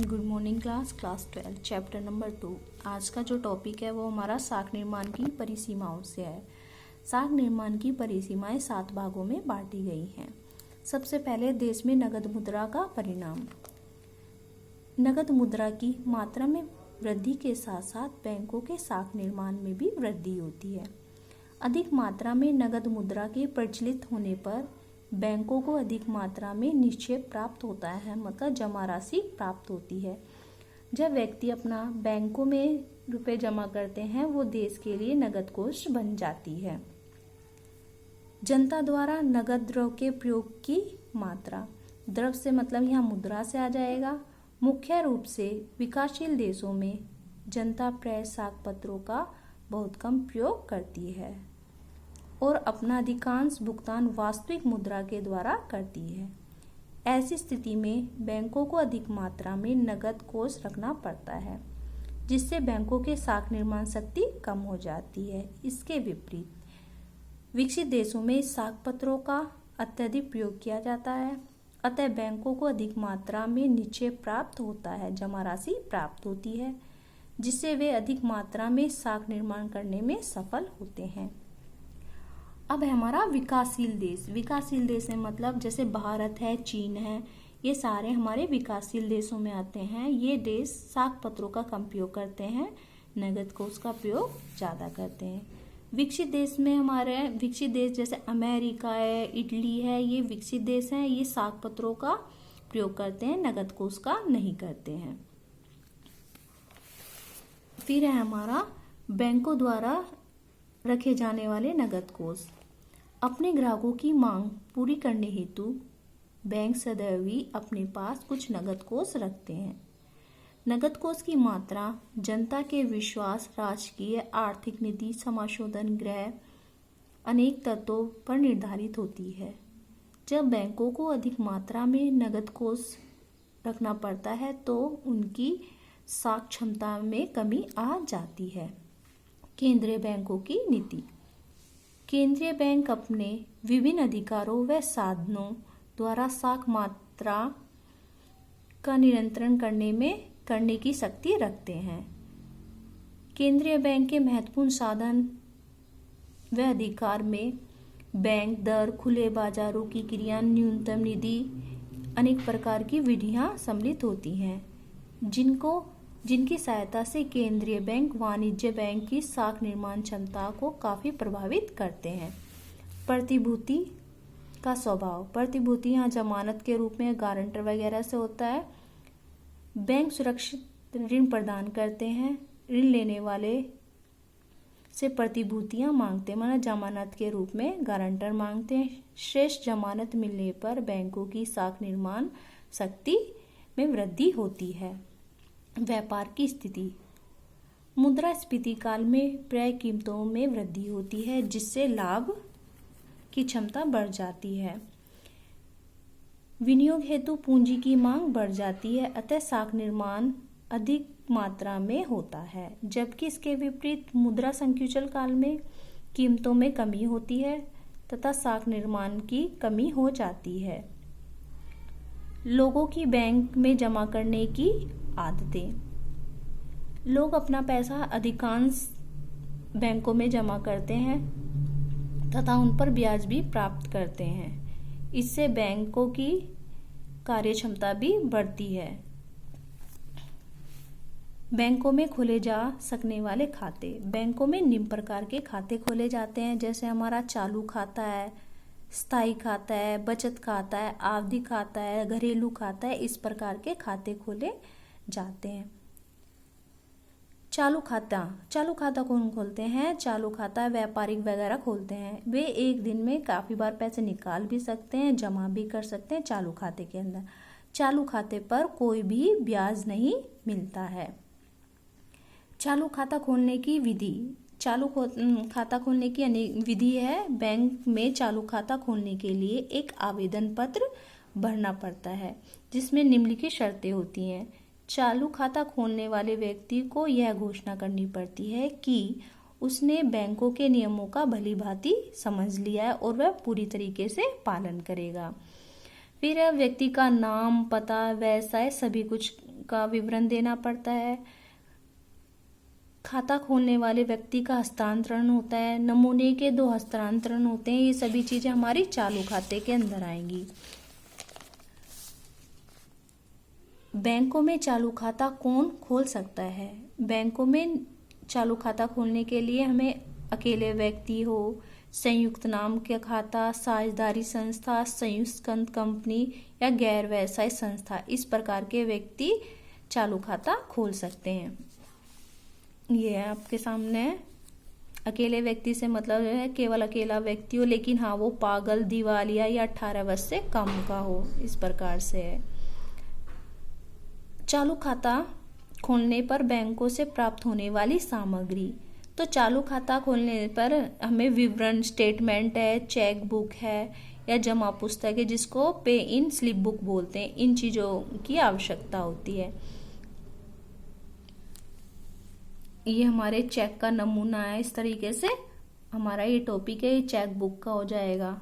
Good morning class 12 chapter number 2। आज का जो टॉपिक है वो हमारा साख निर्माण की परिसीमाओं से है। साख निर्माण की परिसीमाएं 7 भागों में बांटी गई हैं। सबसे पहले देश में नगद मुद्रा का परिणाम। नगद मुद्रा की मात्रा में वृद्धि के साथ साथ बैंकों के साख निर्माण में भी वृद्धि होती है। अधिक मात्रा में नगद मुद्रा के प्रचलित होने पर बैंकों को अधिक मात्रा में निक्षेप प्राप्त होता है, मतलब जमा राशि प्राप्त होती है। जब व्यक्ति अपना बैंकों में रुपए जमा करते हैं वो देश के लिए नगद कोष बन जाती है। जनता द्वारा नगद द्रव्य के प्रयोग की मात्रा। द्रव्य से मतलब यहाँ मुद्रा से आ जाएगा। मुख्य रूप से विकासशील देशों में जनता प्रायः साख पत्रों का बहुत कम प्रयोग करती है और अपना अधिकांश भुगतान वास्तविक मुद्रा के द्वारा करती है। ऐसी स्थिति में बैंकों को अधिक मात्रा में नगद कोष रखना पड़ता है, जिससे बैंकों के साख निर्माण शक्ति कम हो जाती है। इसके विपरीत विकसित देशों में साख पत्रों का अत्यधिक प्रयोग किया जाता है, अतः बैंकों को अधिक मात्रा में निक्षेप प्राप्त होता है, जमा राशि प्राप्त होती है, जिससे वे अधिक मात्रा में साख निर्माण करने में सफल होते हैं। अब है हमारा विकासशील देश। विकासशील देश में मतलब जैसे भारत है, चीन है, ये सारे हमारे विकासशील देशों में आते हैं। ये देश साख पत्रों का कम प्रयोग करते हैं, नगद कोष का प्रयोग ज़्यादा करते हैं। विकसित देश में हमारे विकसित देश जैसे अमेरिका है, इटली है, ये विकसित देश हैं। ये साख पत्रों का प्रयोग करते हैं, नगद कोष का नहीं करते हैं। फिर है हमारा बैंकों द्वारा रखे जाने वाले नगद कोष। अपने ग्राहकों की मांग पूरी करने हेतु बैंक सदैव ही अपने पास कुछ नगद कोष रखते हैं। नगद कोष की मात्रा जनता के विश्वास, राजकीय आर्थिक नीति, समाशोधन गृह अनेक तत्वों पर निर्धारित होती है। जब बैंकों को अधिक मात्रा में नगद कोष रखना पड़ता है तो उनकी साख क्षमता में कमी आ जाती है। केंद्रीय बैंकों की नीति। केंद्रीय बैंक अपने विभिन्न अधिकारों व साधनों द्वारा साख मात्रा का नियंत्रण करने की शक्ति रखते हैं। केंद्रीय बैंक के महत्वपूर्ण साधन व अधिकार में बैंक दर, खुले बाजारों की क्रिया, न्यूनतम निधि, अनेक प्रकार की विधियां सम्मिलित होती हैं, जिनकी सहायता से केंद्रीय बैंक वाणिज्य बैंक की साख निर्माण क्षमता को काफी प्रभावित करते हैं। प्रतिभूति का स्वभाव। प्रतिभूति यहाँ जमानत के रूप में गारंटर वगैरह से होता है। बैंक सुरक्षित ऋण प्रदान करते हैं। ऋण लेने वाले से प्रतिभूतियां मांगते हैं, मतलब जमानत के रूप में गारंटर मांगते हैं। श्रेष्ठ जमानत मिलने पर बैंकों की साख निर्माण शक्ति में वृद्धि होती है। व्यापार की स्थिति। मुद्रास्फीति काल में क्रय कीमतों में वृद्धि होती है, जिससे लाभ की क्षमता बढ़ जाती है। विनियोग हेतु पूंजी की मांग बढ़ जाती है, अतः साख निर्माण अधिक मात्रा में होता है। जबकि इसके विपरीत मुद्रा संकुचन काल में कीमतों में कमी होती है तथा साख निर्माण की कमी हो जाती है। लोगों की बैंक में जमा करने की आदतें। लोग अपना पैसा अधिकांश बैंकों में जमा करते हैं तथा उन पर ब्याज भी प्राप्त करते हैं। इससे बैंकों की कार्यक्षमता भी बढ़ती है। बैंकों में खोले जा सकने वाले खाते। बैंकों में निम्न प्रकार के खाते खोले जाते हैं, जैसे हमारा चालू खाता है, स्थायी खाता है, बचत खाता है, आवधि खाता है, घरेलू खाता है। इस प्रकार के खाते खोले जाते हैं। चालू खाता कौन खोलते हैं? चालू खाता व्यापारिक वगैरह खोलते हैं। वे एक दिन में काफी बार पैसे निकाल भी सकते हैं, जमा भी कर सकते हैं चालू खाते के अंदर। चालू खाते पर कोई भी ब्याज नहीं मिलता है। चालू खाता खोलने की विधि। खाता खोलने की अनेक विधि है। बैंक में चालू खाता खोलने के लिए एक आवेदन पत्र भरना पड़ता है, जिसमें निम्नलिखित शर्तें होती हैं। चालू खाता खोलने वाले व्यक्ति को यह घोषणा करनी पड़ती है कि उसने बैंकों के नियमों का भलीभांति समझ लिया है और वह पूरी तरीके से पालन करेगा। फिर व्यक्ति का नाम, पता, व्यवसाय सभी कुछ का विवरण देना पड़ता है। खाता खोलने वाले व्यक्ति का हस्तांतरण होता है। नमूने के 2 हस्तांतरण होते हैं। ये सभी चीजें हमारी चालू खाते के अंदर आएंगी। बैंकों में चालू खाता कौन खोल सकता है? बैंकों में चालू खाता खोलने के लिए हमें अकेले व्यक्ति हो, संयुक्त नाम का खाता, साझेदारी संस्था, संयुक्त कंपनी या गैर व्यवसाय संस्था, इस प्रकार के व्यक्ति चालू खाता खोल सकते हैं। ये है आपके सामने। अकेले व्यक्ति से मतलब है केवल अकेला व्यक्ति हो, लेकिन हाँ वो पागल, दिवालिया या 18 वर्ष से कम का हो, इस प्रकार से है। चालू खाता खोलने पर बैंकों से प्राप्त होने वाली सामग्री। तो चालू खाता खोलने पर हमें विवरण, स्टेटमेंट है, चेक बुक है या जमा पुस्तक है, जिसको पे इन स्लिप बुक बोलते हैं, इन चीजों की आवश्यकता होती है। ये हमारे चेक का नमूना है। इस तरीके से हमारा ये टॉपिक है, ये चेक बुक का हो जाएगा।